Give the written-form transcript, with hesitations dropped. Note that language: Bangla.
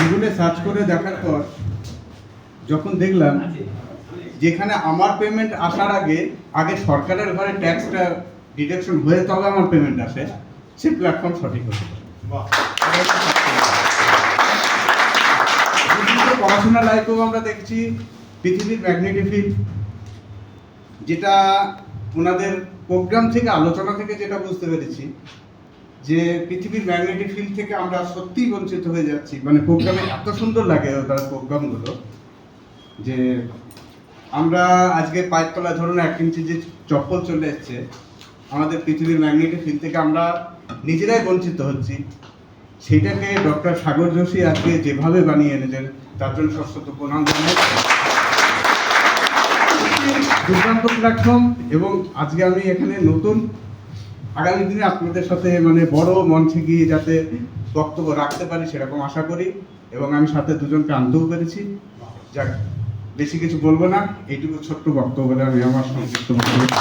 গুগলে সার্চ করে দেখার পর যখন দেখলাম যেখানে আমার পেমেন্ট আসার আগে আগে সরকারের ঘরে ট্যাক্সটা ডিডাকশন হয়ে তবে আমার পেমেন্ট আসে, সে প্ল্যাটফর্ম সঠিক হতে পারে। পড়াশোনা লাইফেও আমরা দেখছি পৃথিবীর ম্যাগনেটিক ফিল্ড, যেটা ওনাদের প্রোগ্রাম থেকে আলোচনা থেকে যেটা বুঝতে পেরেছি যে পৃথিবীর ম্যাগনেটিক ফিল্ড থেকে আমরা সত্যিই বঞ্চিত হয়ে যাচ্ছি। মানে প্রোগ্রামে এত সুন্দর লাগে তার প্রোগ্রামগুলো যে আমরা আজকে পায়ের তলায় ধরুন 1 ইঞ্চি যে চপ্পল চলে এসছে, আমাদের পৃথিবীর ম্যাগনেটিক ফিল্ড থেকে আমরা নিজেরাই বঞ্চিত হচ্ছি। সেইটাকে ডক্টর সাগর যোশী আজকে যেভাবে বানিয়ে এনেছেন তার জন্য সশ্রদ্ধ প্রণাম জানাই। দুর্দান্ত প্ল্যাটফর্ম, এবং আজকে আমি এখানে নতুন আগামী দিনে আপনাদের সাথে মানে বড় মঞ্চে গিয়ে যাতে বক্তব্য রাখতে পারি সেরকম আশা করি, এবং আমি সাথে দুজনকে আনতেও পেরেছি। যাক, বেশি কিছু বলবো না, এইটুকু ছোট্ট বক্তব্য বলে আমি আমার সংক্ষিপ্ত বক্তব্য